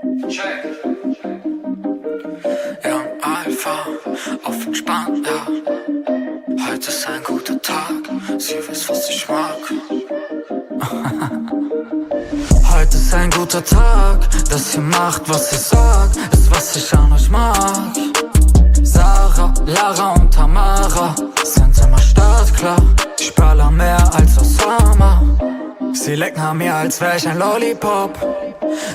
Young Alpha, auf entspannt, ja. Heute ist ein guter Tag, sie weiß, was ich mag. Heute ist ein guter Tag, dass ihr macht, was ich sag, ist, was ich an euch mag. Sarah, Lara und Tamara sind immer startklar. Ich baller mehr als Osama. Sie lecken an mir, als wär ich ein Lollipop.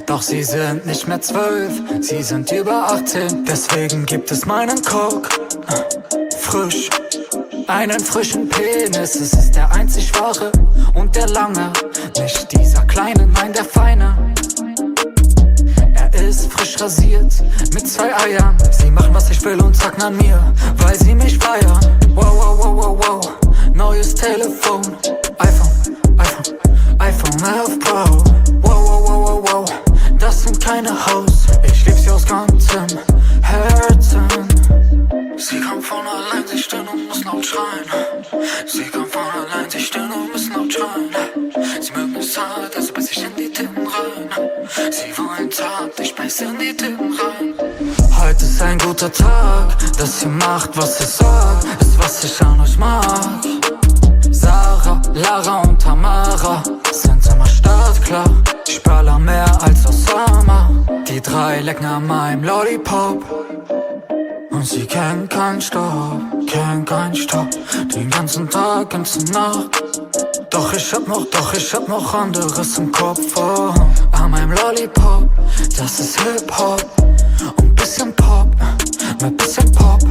Doch sie sind nicht mehr 12, sie sind über 18. Deswegen gibt es meinen Coke frisch, einen frischen Penis. Es ist der einzig wahre und der lange. Nicht dieser kleine, nein, der feine. Er ist frisch rasiert mit 2 Eiern. Sie machen, was ich will und zacken an mir, weil sie mich feiern. Wow, wow, wow, wow, wow. Neues Telefon, iPhone 11 Pro. Wow, wow, wow, wow, wow. Das sind keine Hoes, ich lieb sie aus ganzem Herzen. Sie kommt von allein, sie stirn und muss laut schreien. Sie kommt von allein, sie stirn und muss laut schreien. Sie mögen es hart, also beiß ich in die Titten rein. Sie wollen zart, ich beiß in die Titten rein. Heute ist ein guter Tag, dass ihr macht, was ich sag, ist, was ich an euch mag. Sarah, Lara und Tamara sind immer startklar. Ich baller mehr als Osama. Die 3 lecken an meinem Lollipop. Und sie kennen keinen Stopp, den ganzen Tag, ganze Nacht. Doch ich hab noch anderes im Kopf, oh. An meinem Lollipop, das ist Hip-Hop. Und bisschen Pop, mit bisschen Pop.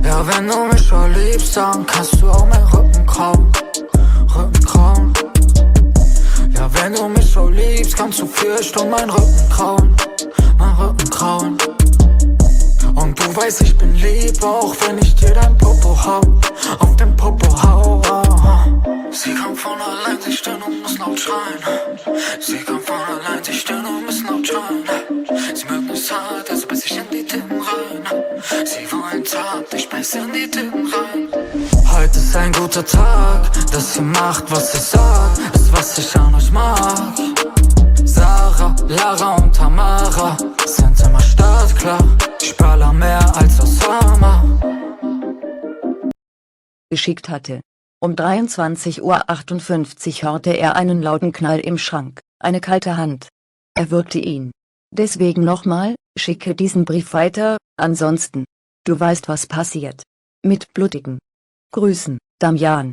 Ja, wenn du mich schon liebst, dann kannst du auch mein Rücken krauen. Ja, wenn du mich schon liebst, kannst du 4 Stunden mein Rücken krauen. Und du weißt, ich bin lieb, auch wenn ich dir dein Popo hau, auf den Popo hau. Sie kommt von allein, sie stirn und muss laut schreien. Sie kommt von allein, sie stirn und muss laut schreien. Sie mögen es hart, also beiß ich in die Titten rein. Sie wollen zart, ich beiß in die Titten rein. Heute ist ein guter Tag, dass ihr macht, was ich sag, ist, was ich an euch mag. Sarah, Lara und Tamara sind immer startklar. Ich baller mehr als Osama. Geschickt hatte. Um 23:58 Uhr hörte er einen lauten Knall im Schrank, eine kalte Hand. Er würgte ihn. Deswegen nochmal, schicke diesen Brief weiter, ansonsten. Du weißt, was passiert. Mit blutigen Grüßen, Damian.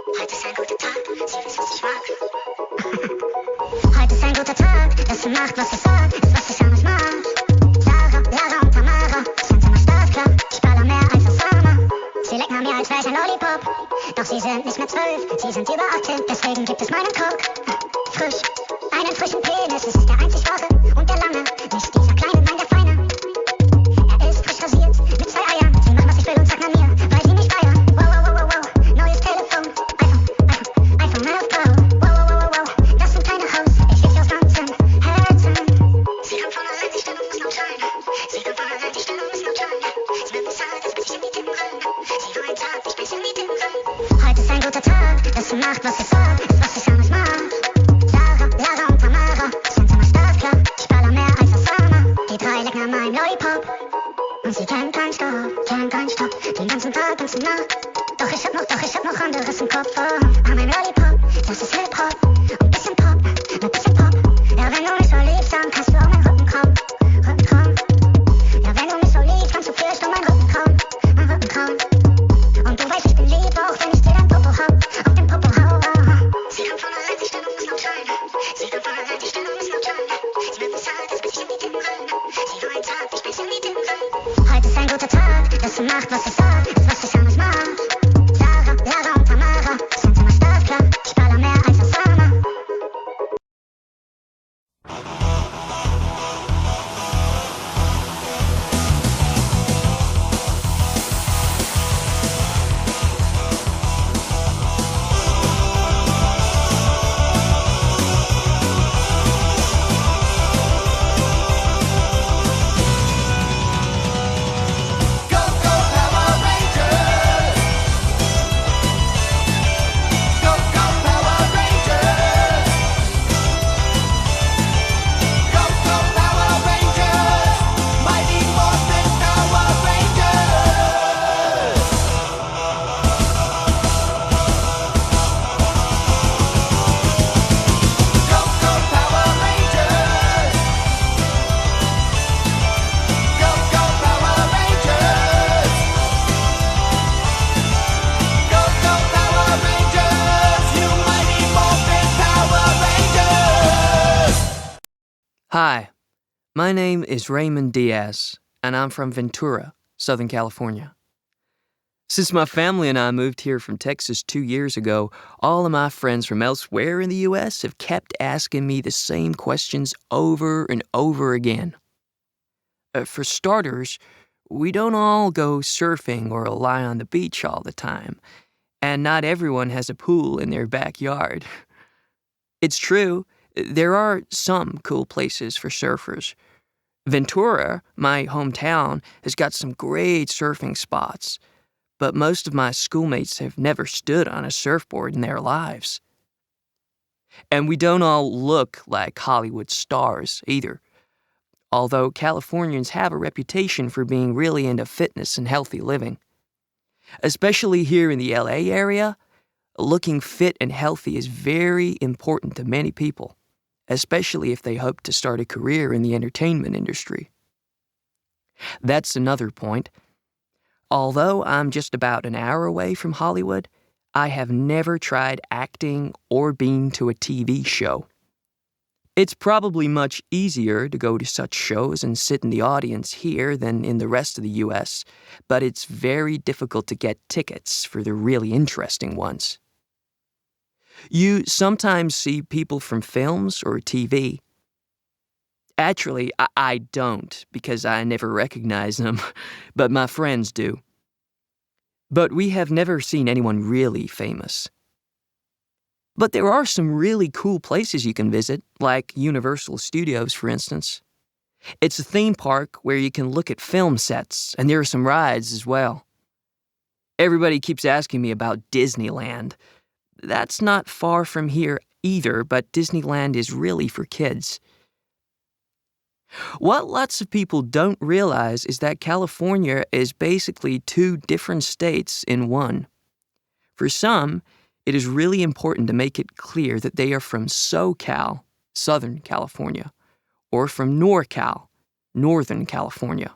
Heute ist ein guter Tag, dass ihr macht, was ich sag, ist, was ich an euch mag. Sarah, Lara und Tamara sind immer startklar. Ich baller mehr als Osama. Sie lecken an mir, als wär ich ein Lollipop. Doch sie sind nicht mehr 12, sie sind über 18. Deswegen gibt es meinen Coke frisch, einen frischen Penis. Es ist der einzig wahre und der lange. Nicht dieser kleine, nein, der feine. Er ist frisch rasiert mit 2 Eiern. Sie machen, was ich will und zacken an mir, weil sie mich feiern. Wow, wow, wow, wow, wow. Neues Telefon, iPhone 11 Pro. Wow, wow, wow, wow, wow. Das sind keine Hoes, ich lieb sie aus ganzem Herzen. Sie kommt von allein, sie stirn und muss laut schreien. Sie kommt von allein, sie stirn und muss laut schreien. Sie mögen es hart, also beiß ich in die Titten rein. Sie wollen zart, ich beiß in die Titten rein. Heute ist ein guter Tag, dass ihr macht, was ich sag, ist, was ich an euch mag. Sarah, Lara und Tamara sind immer startklar. Ich baller mehr als Osama. Die 3 lecken an meinem Lollipop. Und sie kennen keinen Stopp, den ganzen Tag, ganze Nacht. Doch ich hab noch anderes im Kopf, oh. An meinem Lollipop, das ist Hip-Hop. Und bisschen Pop, mit bisschen Pop. Ja, wenn du mich so liebst, dann kannst du auch meinen Rücken krauen. Ja, wenn du mich so liebst, kannst du 4 Stunden meinen Rücken krauen. Und du weißt, ich bin lieb, auch wenn ich dir dein Popo hau, auf den Popo hau. Sie Hi, my name is Raymond Diaz, and I'm from Ventura, Southern California. Since my family and I moved here from Texas 2 years ago, all of my friends from elsewhere in the U.S. have kept asking me the same questions over and over again. For starters, we don't all go surfing or lie on the beach all the time, and not everyone has a pool in their backyard. It's true, there are some cool places for surfers. Ventura, my hometown, has got some great surfing spots, but most of my schoolmates have never stood on a surfboard in their lives. And we don't all look like Hollywood stars either, although Californians have a reputation for being really into fitness and healthy living. Especially here in the LA area, looking fit and healthy is very important to many people, especially if they hope to start a career in the entertainment industry. That's another point. Although I'm just about an hour away from Hollywood, I have never tried acting or been to a TV show. It's probably much easier to go to such shows and sit in the audience here than in the rest of the U.S., but it's very difficult to get tickets for the really interesting ones. You sometimes see people from films or TV. Actually, I don't, because I never recognize them, but my friends do. But we have never seen anyone really famous. But there are some really cool places you can visit, like Universal Studios, for instance. It's a theme park where you can look at film sets, and there are some rides as well. Everybody keeps asking me about Disneyland. That's not far from here either, but Disneyland is really for kids. What lots of people don't realize is that California is basically two different states in one. For some, it is really important to make it clear that they are from SoCal, Southern California, or from NorCal, Northern California.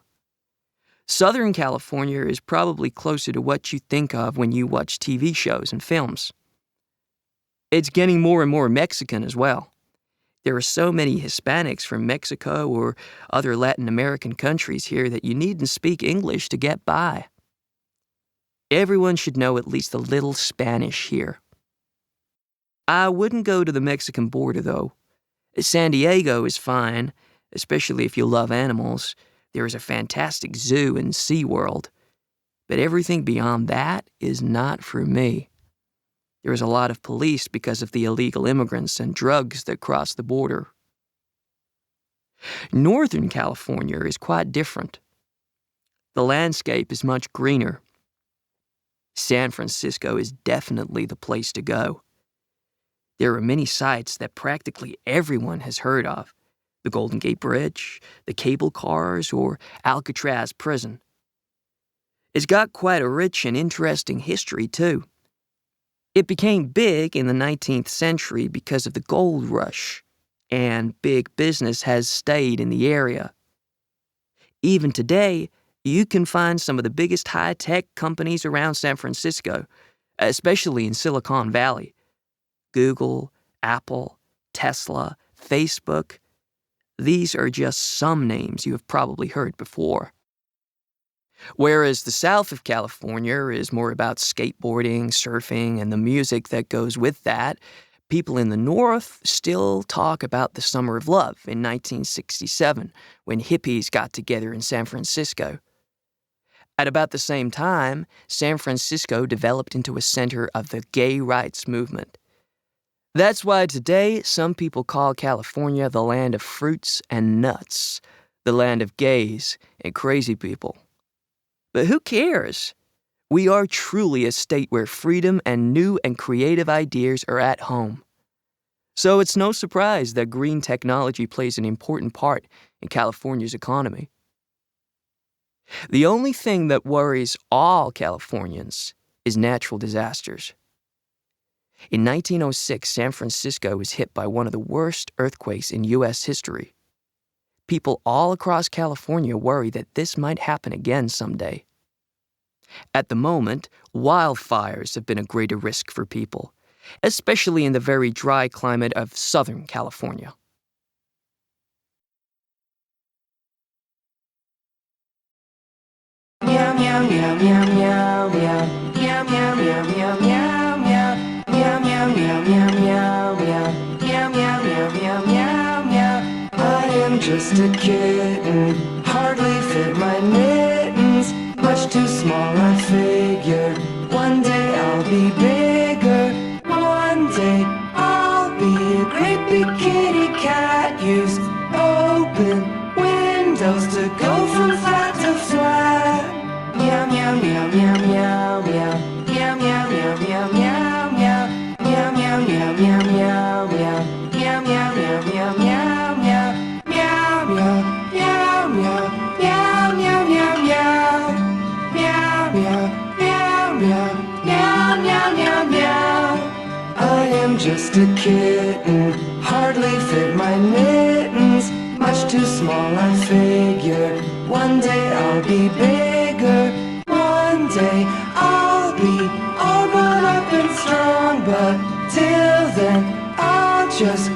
Southern California is probably closer to what you think of when you watch TV shows and films. It's getting more and more Mexican as well. There are so many Hispanics from Mexico or other Latin American countries here that you needn't speak English to get by. Everyone should know at least a little Spanish here. I wouldn't go to the Mexican border, though. San Diego is fine, especially if you love animals. There is a fantastic zoo and SeaWorld. But everything beyond that is not for me. There is a lot of police because of the illegal immigrants and drugs that cross the border. Northern California is quite different. The landscape is much greener. San Francisco is definitely the place to go. There are many sites that practically everyone has heard of: the Golden Gate Bridge, the cable cars, or Alcatraz prison. It's got quite a rich and interesting history, too. It became big in the 19th century because of the gold rush, and big business has stayed in the area. Even today, you can find some of the biggest high-tech companies around San Francisco, especially in Silicon Valley. Google, Apple, Tesla, Facebook. These are just some names you have probably heard before. Whereas the south of California is more about skateboarding, surfing, and the music that goes with that, people in the north still talk about the Summer of Love in 1967, when hippies got together in San Francisco. At about the same time, San Francisco developed into a center of the gay rights movement. That's why today some people call California the land of fruits and nuts, the land of gays and crazy people. But who cares? We are truly a state where freedom and new and creative ideas are at home. So it's no surprise that green technology plays an important part in California's economy. The only thing that worries all Californians is natural disasters. In 1906, San Francisco was hit by one of the worst earthquakes in U.S. history. People all across California worry that this might happen again someday. At the moment, wildfires have been a greater risk for people, especially in the very dry climate of Southern California. Meow meow meow meow meow meow. Meow meow meow meow meow meow. Meow meow meow meow meow meow. Meow meow meow meow meow meow. I am just a kitten, hardly fit my mittens, much too small I figure. One day I'll be bigger. One day I'll be a great big kitty cat. Use open windows to go from flat to flat. Meow meow meow meow meow meow. Meow meow meow meow meow meow. Meow meow meow meow meow meow. Meow meow meow meow meow meow. Meow meow meow meow meow meow meow meow. Meow meow meow meow meow meow meow meow. I am just a kitten, hardly fit my mittens, much too small I figure. One day I'll be bigger. One day I'll be all grown up and strong, but till then I'll just